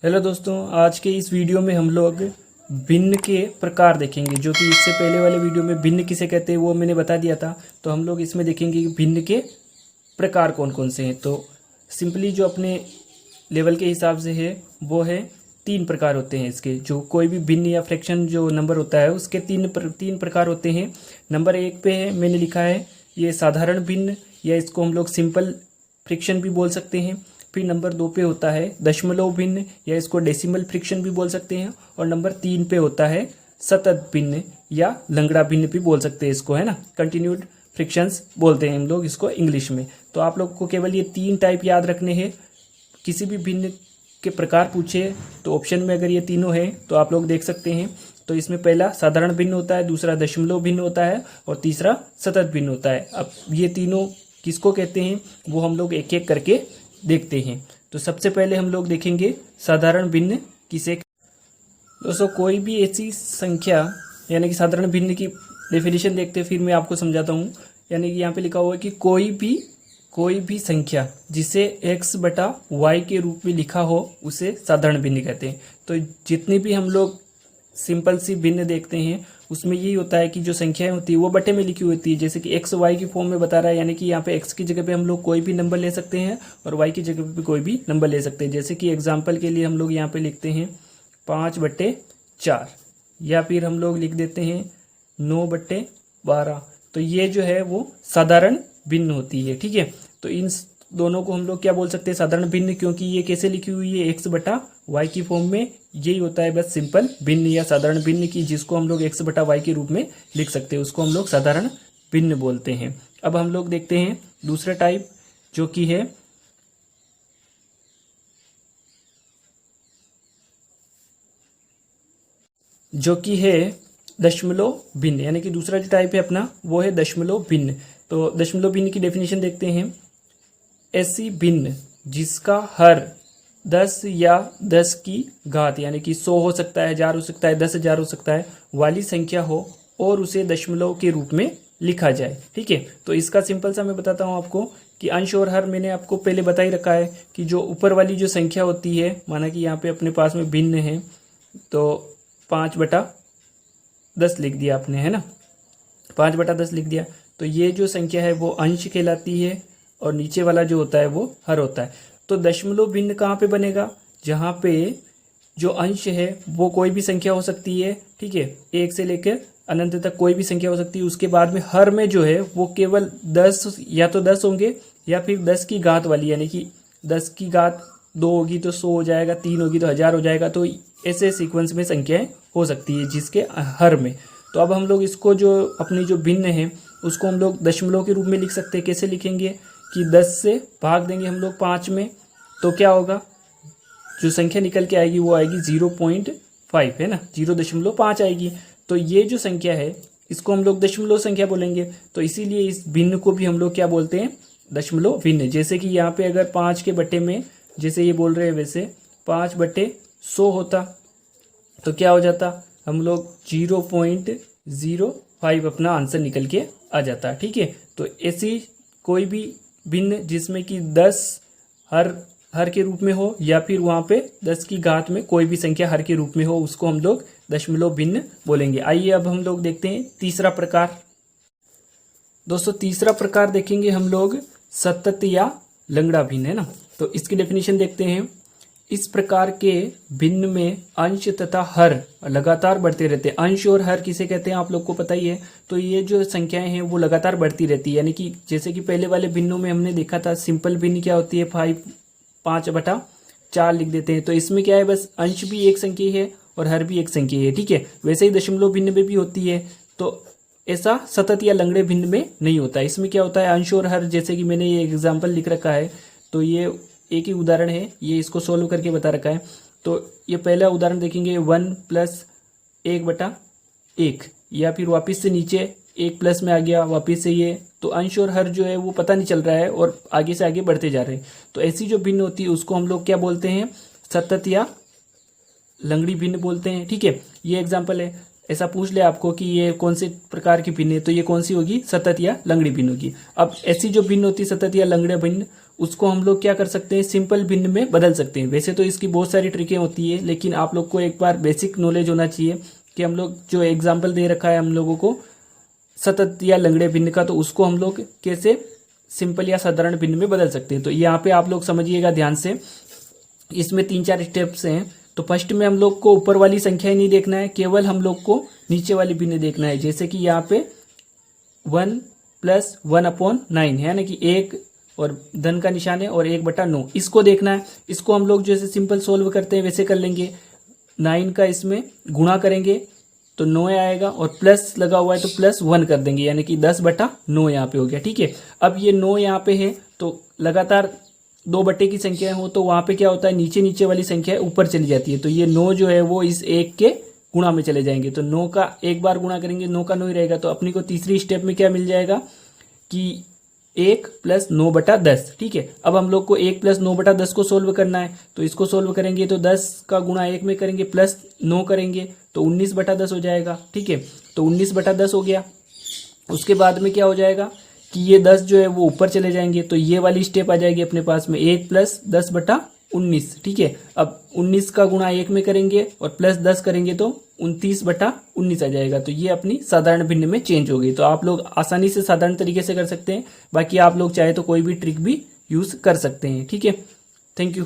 Hello दोस्तों, आज के इस वीडियो में हम लोग भिन्न के प्रकार देखेंगे। जो कि इससे पहले वाले वीडियो में भिन्न किसे कहते हैं वो मैंने बता दिया था। तो हम लोग इसमें देखेंगे कि भिन्न के प्रकार कौन कौन से हैं। तो सिंपली जो अपने लेवल के हिसाब से है वो है 3 प्रकार होते हैं इसके। जो कोई भी भिन्न या फ्रैक्शन जो नंबर होता है उसके तीन प्रकार होते हैं। नंबर 1 पे है, मैंने लिखा है ये साधारण भिन्न, या इसको हम लोग सिंपल फ्रैक्शन भी बोल सकते हैं। फिर नंबर 2 पे होता है दशमलव भिन्न, या इसको डेसिमल फ्रैक्शन भी बोल सकते हैं। और नंबर 3 पे होता है सतत भिन्न या लंगड़ा भिन्न भी बोल सकते हैं इसको, है ना। कंटिन्यूड फ्रैक्शंस बोलते हैं हम लोग इसको इंग्लिश में। तो आप लोग को केवल ये 3 टाइप याद रखने हैं। किसी भी भिन्न के प्रकार पूछे तो ऑप्शन में अगर ये तीनों है तो आप लोग देख सकते हैं। तो इसमें पहला साधारण भिन्न होता है, दूसरा दशमलव भिन्न होता है और तीसरा सतत भिन्न होता है। अब ये तीनों किसको कहते हैं वो हम लोग एक एक करके देखते हैं। तो सबसे पहले हम लोग देखेंगे साधारण भिन्न किसे। दोस्तों, कोई भी ऐसी संख्या यानी कि साधारण भिन्न की डेफिनेशन देखते हैं, फिर मैं आपको समझाता हूँ। यानी कि यहाँ पे लिखा हुआ है कि कोई भी संख्या जिसे x बटा y के रूप में लिखा हो उसे साधारण भिन्न कहते हैं। तो जितनी भी हम लोग सिंपल सी भिन्न देखते हैं उसमें यही होता है कि जो संख्याएं होती है वो बटे में लिखी होती है। जैसे कि एक्स वाई की फॉर्म में बता रहा है, यानी कि यहाँ पे एक्स की जगह पे हम लोग कोई भी नंबर ले सकते हैं और वाई की जगह पे कोई भी नंबर ले सकते हैं। जैसे कि एग्जाम्पल के लिए हम लोग यहाँ पे लिखते हैं 5/4, या फिर हम लोग लिख देते हैं 9/12। तो ये जो है वो साधारण भिन्न होती है, ठीक है। तो इन दोनों को हम लोग क्या बोल सकते हैं, साधारण भिन्न, क्योंकि ये कैसे लिखी हुई है एक्स बटा वाई की फॉर्म में। यही होता है बस सिंपल भिन्न या साधारण भिन्न की, जिसको हम लोग एक्स बटा वाई के रूप में लिख सकते हैं, उसको हम लोग साधारण भिन्न बोलते हैं। अब हम लोग देखते हैं दूसरा टाइप जो कि है दशमलव भिन्न। यानी कि दूसरा जो टाइप है अपना वो है दशमलव भिन्न। तो दशमलव भिन्न की डेफिनेशन देखते हैं। ऐसी भिन्न जिसका हर 10 या 10 की घात यानी कि 100 हो सकता है, 1000 हो सकता है, 10,000 हो सकता है वाली संख्या हो और उसे दशमलव के रूप में लिखा जाए, ठीक है। तो इसका सिंपल सा मैं बताता हूँ आपको कि अंश और हर मैंने आपको पहले बता ही रखा है कि जो ऊपर वाली जो संख्या होती है, माना कि यहाँ पे अपने पास में भिन्न है तो 5/10 लिख दिया आपने, है ना। 5/10 लिख दिया। तो ये जो संख्या है वो अंश कहलाती है और नीचे वाला जो होता है वो हर होता है। तो दशमलव भिन्न कहाँ पे बनेगा, जहाँ पे जो अंश है वो कोई भी संख्या हो सकती है, ठीक है, 1 से लेकर अनंत तक कोई भी संख्या हो सकती है। उसके बाद में हर में जो है वो केवल 10 या तो 10 होंगे या फिर 10 की घात वाली, यानी कि 10 की घात 2 होगी तो 100 हो जाएगा, 3 होगी तो 1000 हो जाएगा। तो ऐसे सीक्वेंस में संख्याएं हो सकती है जिसके हर में। तो अब हम लोग इसको जो अपनी जो भिन्न है उसको हम लोग दशमलव के रूप में लिख सकते हैं। कैसे लिखेंगे कि 10 से भाग देंगे हम लोग 5 में, तो क्या होगा, जो संख्या निकल के आएगी वो आएगी 0.5, है ना, 0.5 आएगी। तो ये जो संख्या है इसको हम लोग दशमलव संख्या बोलेंगे। तो इसीलिए इस भिन्न को भी हम लोग क्या बोलते हैं, दशमलव भिन्न। जैसे कि यहाँ पे अगर 5 के बटे में जैसे ये बोल रहे हैं वैसे 5/100 होता तो क्या हो जाता, हम लोग 0.05 अपना आंसर निकल के आ जाता, ठीक है। तो ऐसी कोई भी भिन्न जिसमें कि 10 हर के रूप में हो या फिर वहाँ पे 10 की घात में कोई भी संख्या हर के रूप में हो उसको हम लोग दशमलव भिन्न बोलेंगे। आइए अब हम लोग देखते हैं तीसरा प्रकार। दोस्तों, तीसरा प्रकार देखेंगे हम लोग सतत या लंगड़ा भिन्न, है ना। तो इसकी डेफिनेशन देखते हैं। इस प्रकार के भिन्न में अंश तथा हर लगातार बढ़ते रहते हैं। अंश और हर किसे कहते हैं आप लोग को पता ही है। तो ये जो संख्याएं हैं वो लगातार बढ़ती रहती है। यानी कि जैसे कि पहले वाले भिन्नों में हमने देखा था सिंपल भिन्न क्या होती है, 5/4 लिख देते हैं। तो इसमें क्या है, बस अंश भी एक संख्या है और हर भी एक संख्या है, ठीक है। वैसे ही दशमलव भिन्न में भी होती है। तो ऐसा सतत या लंगड़े भिन्न में नहीं होता। इसमें क्या होता है, अंश और हर, जैसे कि मैंने ये एग्जाम्पल लिख रखा है तो ये एक ही उदाहरण है, ये इसको सोल्व करके बता रखा है। तो ये पहला उदाहरण देखेंगे 1 + 1/1, या फिर वापस से नीचे 1 प्लस में आ गया वापस से ये। तो अंश और हर जो है वो पता नहीं चल रहा है और आगे से आगे बढ़ते जा रहे हैं। तो ऐसी जो भिन्न होती है उसको हम लोग क्या बोलते हैं, सतत या लंगड़ी भिन्न बोलते हैं, ठीक है। ये एग्जाम्पल है। ऐसा पूछ ले आपको कि ये कौन से प्रकार की भिन्न है, तो ये कौन सी होगी, सतत या लंगड़ी भिन्न होगी। अब ऐसी जो भिन्न होती है सतत या लंगड़े भिन्न उसको हम लोग क्या कर सकते हैं, सिंपल भिन्न में बदल सकते हैं। वैसे तो इसकी बहुत सारी ट्रिकें होती है, लेकिन आप लोग को एक बार बेसिक नॉलेज होना चाहिए कि हम लोग जो एग्जाम्पल दे रखा है हम लोगों को सतत या लंगड़े भिन्न का, तो उसको हम लोग कैसे सिंपल या साधारण भिन्न में बदल सकते हैं। तो यहाँ पे आप लोग समझिएगा ध्यान से, इसमें 3-4 स्टेप्स हैं। तो फर्स्ट में हम लोग को ऊपर वाली संख्या नहीं देखना है, केवल हम लोग को नीचे वाली भिन्न देखना है। जैसे कि यहाँ पे 1 + 1/9 है ना, कि 1 और धन का निशान है और 1/9, इसको देखना है। इसको हम लोग जैसे सिंपल सोल्व करते हैं वैसे कर लेंगे। 9 का इसमें गुणा करेंगे तो 9 आएगा, और प्लस लगा हुआ है तो +1 कर देंगे, यानी कि 10/9 यहाँ पे हो गया। ठीक है, अब ये 9 यहाँ पे है, तो लगातार 2 बटे की संख्या हो तो वहां पे क्या होता है, नीचे नीचे वाली संख्या ऊपर चली जाती है। तो ये 9 जो है वो इस 1 के गुणा में चले जाएंगे। तो 9 का एक बार गुणा करेंगे 9 का 9 ही रहेगा। तो अपनी को तीसरी स्टेप में क्या मिल जाएगा कि 1 + 9/10। ठीक है, अब हम लोग को 1 + 9/10 को सोल्व करना है। तो इसको सोल्व करेंगे तो 10 का गुणा 1 में करेंगे प्लस 9 करेंगे तो 19/10 हो जाएगा। ठीक है, तो 19/10 हो गया। उसके बाद में क्या हो जाएगा कि ये 10 जो है वो ऊपर चले जाएंगे, तो ये वाली स्टेप आ जाएगी अपने पास में 1 + 10/19। ठीक है, अब 19 का गुणा 1 में करेंगे और प्लस 10 करेंगे तो 29/19 आ जाएगा। तो ये अपनी साधारण भिन्न में चेंज हो गई। तो आप लोग आसानी से साधारण तरीके से कर सकते हैं। बाकी आप लोग चाहे तो कोई भी ट्रिक भी यूज कर सकते हैं। ठीक है, थैंक यू।